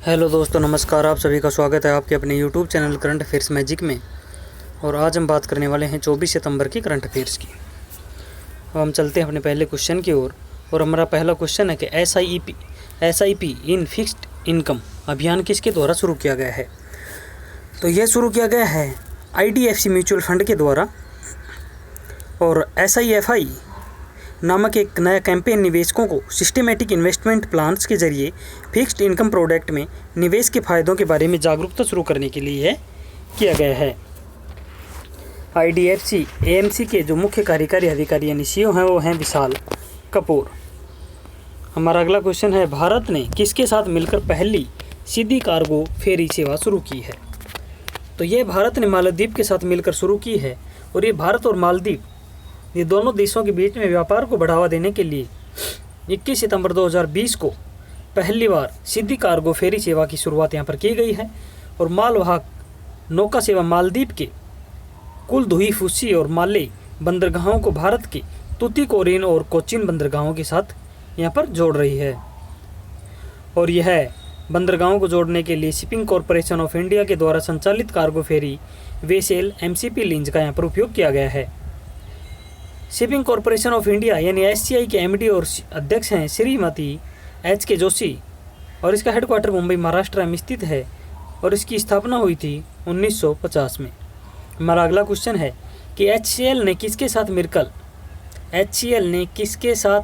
Hello दोस्तों, नमस्कार। आप सभी का स्वागत है आपके अपने YouTube channel current affairs magic में। और आज हम बात करने वाले हैं 24 सितंबर की करंट अफेयर्स की। हम चलते हैं अपने पहले क्वेश्चन की ओर। और हमारा पहला क्वेश्चन है कि एसआईपी इन फिक्स्ड इनकम अभियान किसके द्वारा शुरू किया गया है। तो यह शुरू किया गया है IDFC म्यूचुअल फंड के द्वारा। और SIFI नामक एक नया कैंपेन निवेशकों को सिस्टमेटिक इन्वेस्टमेंट प्लान्स के जरिए फिक्स्ड इनकम प्रोडक्ट में निवेश के फायदों के बारे में जागरूकता शुरू करने के लिए किया गया है। IDFC AMC के जो मुख्य कार्यकारी अधिकारी यानी CEO हैं वो हैं विशाल कपूर। हमारा अगला क्वेश्चन है, भारत ने किसके साथ मिलकर पहली सीधी कार्गो फेरी सेवा शुरू की है। तो ये भारत ने मालदीव के साथ मिलकर शुरू की है। और ये भारत और मालदीव ये दोनों देशों के बीच में व्यापार को बढ़ावा देने के लिए 21 सितंबर 2020 को पहली बार सीधी कार्गो फेरी सेवा की शुरुआत यहाँ पर की गई है। और मालवाहक नौका सेवा मालदीव के कुलधुई फुसी और माले बंदरगाहों को भारत के तुतीकोरिन और कोचीन बंदरगाहों के साथ यहाँ पर जोड़ रही है। और यह बंदरगाहों को जोड़ने के लिए शिपिंग कॉरपोरेशन ऑफ इंडिया के द्वारा संचालित कार्गो फेरी वेसेल MCP लिंज का यहाँ पर उपयोग किया गया है। शिपिंग कॉरपोरेशन ऑफ इंडिया यानी SCI के MD और अध्यक्ष हैं श्रीमती HK जोशी। और इसका हेडक्वार्टर मुंबई महाराष्ट्र में स्थित है। और इसकी स्थापना हुई थी 1950 में। हमारा अगला क्वेश्चन है कि HCL ने किसके साथ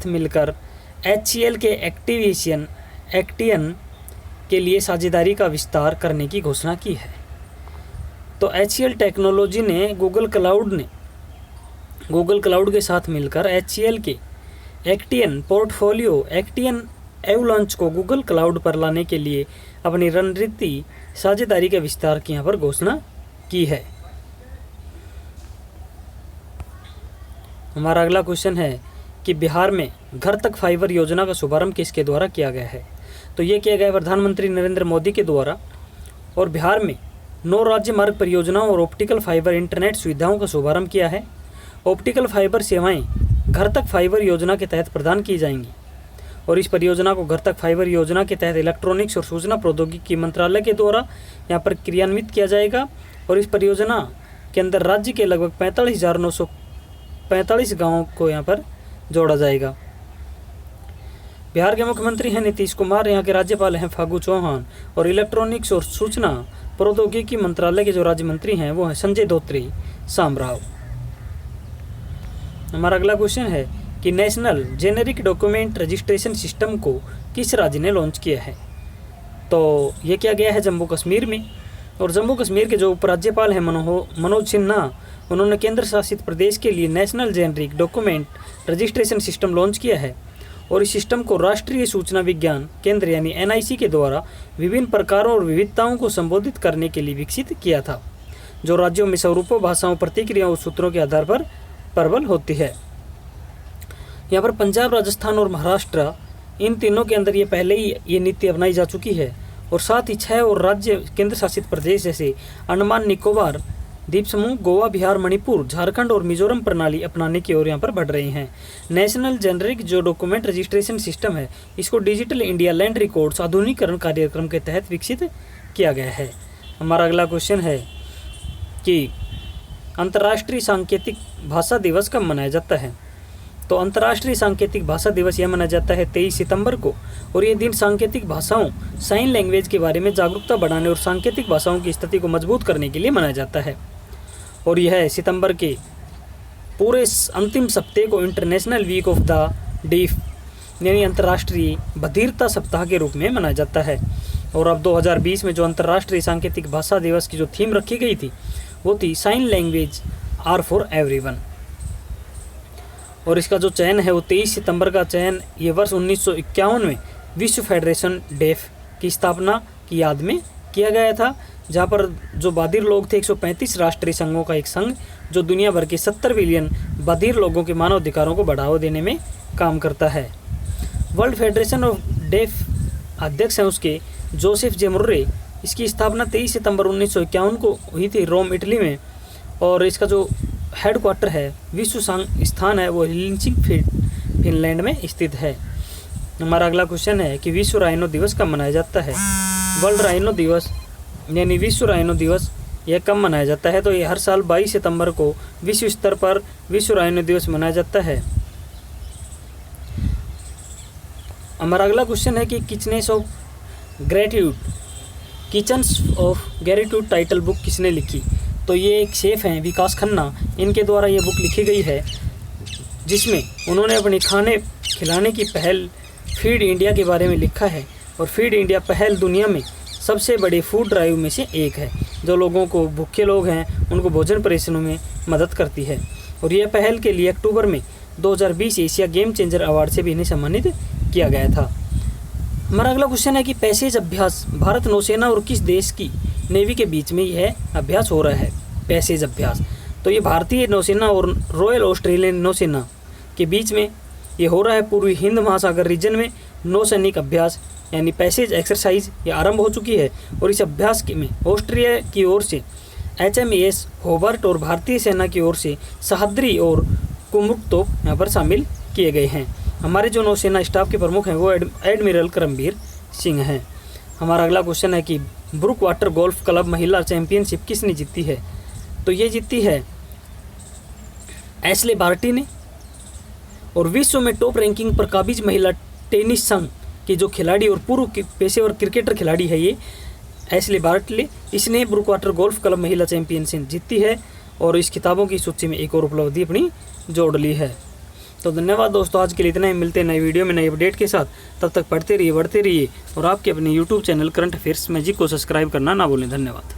मिलकर HCL के एक्टियन के लिए साझेदारी का विस्तार करने की घोषणा की है। तो HCL टेक्नोलॉजी ने गूगल क्लाउड के साथ मिलकर HCL के एक्टियन पोर्टफोलियो एक्टियन एवलॉन्च को गूगल क्लाउड पर लाने के लिए अपनी रणनीति साझेदारी के विस्तार की यहाँ पर घोषणा की है। हमारा अगला क्वेश्चन है कि बिहार में घर तक फाइबर योजना का शुभारंभ किसके द्वारा किया गया है। तो ये किया गया प्रधानमंत्री नरेंद्र मोदी के द्वारा। और बिहार में 9 राज्य मार्ग परियोजनाओं और ऑप्टिकल फाइबर इंटरनेट सुविधाओं का शुभारंभ किया है। ऑप्टिकल फाइबर सेवाएं घर तक फाइबर योजना के तहत प्रदान की जाएंगी। और इस परियोजना को घर तक फाइबर योजना के तहत इलेक्ट्रॉनिक्स और सूचना प्रौद्योगिकी मंत्रालय के द्वारा यहाँ पर क्रियान्वित किया जाएगा। और इस परियोजना के अंदर राज्य के लगभग 45,945 गाँवों को यहाँ पर जोड़ा जाएगा। बिहार के मुख्यमंत्री हैं नीतीश कुमार, यहाँ के राज्यपाल हैं फागू चौहान। और इलेक्ट्रॉनिक्स और सूचना प्रौद्योगिकी मंत्रालय के जो राज्य मंत्री हैं वो हैं संजय धोत्रे सामराव। हमारा अगला क्वेश्चन है कि national generic document registration system को किस राज्य ने लॉन्च किया है। तो ये किया गया है जम्मू कश्मीर में। और जम्मू कश्मीर के जो उपराज्यपाल हैं मनोज सिन्हा, उन्होंने केंद्र शासित प्रदेश के लिए national generic document registration system launch किया है। और इस सिस्टम को राष्ट्रीय सूचना विज्ञान केंद्र यानी NIC के द्वारा विभिन्न प्रकारों और विविधताओं को संबोधित करने के लिए विकसित किया था, जो राज्यों में स्वरूपों, भाषाओं, प्रतिक्रियाओं और सूत्रों के आधार पर प्रबल होती है। यहाँ पर पंजाब, राजस्थान और महाराष्ट्र इन तीनों के अंदर ये पहले ही ये नीति अपनाई जा चुकी है। और साथ ही 6 और राज्य केंद्र शासित प्रदेश जैसे अंडमान निकोबार द्वीप समूह, गोवा, बिहार, मणिपुर, झारखंड और मिजोरम प्रणाली अपनाने की ओर यहाँ पर बढ़ रहे हैं। नेशनल जेनेरिक जो डॉक्यूमेंट रजिस्ट्रेशन सिस्टम है, इसको डिजिटल इंडिया लैंड रिकॉर्ड्स आधुनिकीकरण कार्यक्रम के तहत विकसित किया गया है। हमारा अगला क्वेश्चन है कि अंतर्राष्ट्रीय सांकेतिक भाषा दिवस कब मनाया जाता है। तो अंतर्राष्ट्रीय सांकेतिक भाषा दिवस यह मनाया जाता है 23 सितंबर को। और ये दिन सांकेतिक भाषाओं साइन लैंग्वेज के बारे में जागरूकता बढ़ाने और सांकेतिक भाषाओं की स्थिति को मजबूत करने के लिए मनाया जाता है। और यह सितंबर के पूरे अंतिम सप्ताह को international week of the deaf यानी अंतर्राष्ट्रीय बधिरता सप्ताह के रूप में मनाया जाता है। और अब 2020 में जो अंतर्राष्ट्रीय सांकेतिक भाषा दिवस की जो थीम रखी गई थी वो थी sign language are for everyone. और इसका जो चयन है वो 23 सितंबर का चयन ये वर्ष 1951 में विश्व फेडरेशन डेफ की स्थापना की याद में किया गया था, जहाँ पर जो बधिर लोग थे 135 राष्ट्रीय संघों का एक संघ जो दुनिया भर के 70 बिलियन बधिर लोगों के मानव अधिकारों को बढ़ावा देने में काम करता है। वर्ल्ड फेडरेशन ऑफ डेफ अध्यक्ष हैं उसके जोसेफ जे मुर्रे। इसकी स्थापना 23 सितंबर 1951 को हुई थी रोम, इटली में। और इसका जो हेडक्वार्टर है, विश्व स्थान है, वो हेलसिंकी फिनलैंड में स्थित है। हमारा अगला क्वेश्चन है कि विश्व राइनो दिवस कब मनाया जाता है। वर्ल्ड राइनो दिवस यानी विश्व राइनो दिवस यह कब मनाया जाता है? तो ये हर साल 22 सितंबर को विश्व स्तर पर विश्व राइनो दिवस मनाया जाता है। हमारा अगला क्वेश्चन है कि kitchens of gratitude kitchens of gratitude title book किसने लिखी? तो ये एक शेफ हैं विकास खन्ना, इनके द्वारा ये बुक लिखी गई है, जिसमें उन्होंने अपनी खाने खिलाने की पहल फीड इंडिया के बारे में लिखा है। और फीड इंडिया पहल दुनिया में सबसे बड़े फूड ड्राइव में से एक है, जो लोगों को, भूखे लोग हैं उनको भोजन परेशानों में मदद करती है। और यह पहल के लिए अक्टूबर में 2020 एशिया गेम चेंजर अवार्ड से भी इन्हें सम्मानित किया गया था। हमारा अगला क्वेश्चन है कि पैसेज अभ्यास भारत नौसेना और किस देश की नेवी के बीच में यह अभ्यास हो रहा है? पैसेज अभ्यास तो ये भारतीय नौसेना और रॉयल ऑस्ट्रेलियन नौसेना के बीच में ये हो रहा है। पूर्वी हिंद महासागर रीजन में नौसैनिक अभ्यास यानी पैसेज एक्सरसाइज ये आरंभ हो चुकी है। और इस अभ्यास में ऑस्ट्रिया की ओर से HMAS होबर्ट और भारतीय सेना की ओर से सह्याद्री और कुमुक तोप यहाँ पर शामिल किए गए हैं। हमारे जो नौसेना स्टाफ के प्रमुख हैं वो एडमिरल करमबीर सिंह हैं। हमारा अगला क्वेश्चन है कि ब्रुक वाटर गोल्फ क्लब महिला चैंपियनशिप किसने जीती है? तो ये जीती है एशले बार्टी ने। और विश्व में टॉप रैंकिंग पर काबिज महिला टेनिस संघ के जो खिलाड़ी और पूर्व पेशेवर क्रिकेटर खिलाड़ी है ये एशले बार्टले, इसने ब्रुक वाटर गोल्फ क्लब महिला चैंपियनशिप जीती है और इस किताबों की सूची में एक और उपलब्धि अपनी जोड़ ली है। तो धन्यवाद दोस्तों, आज के लिए इतना ही। मिलते हैं नई वीडियो में नई अपडेट के साथ। तब तक पढ़ते रहिए, बढ़ते रहिए और आपके अपने YouTube channel current affairs magic को सब्सक्राइब करना ना भूलें। धन्यवाद।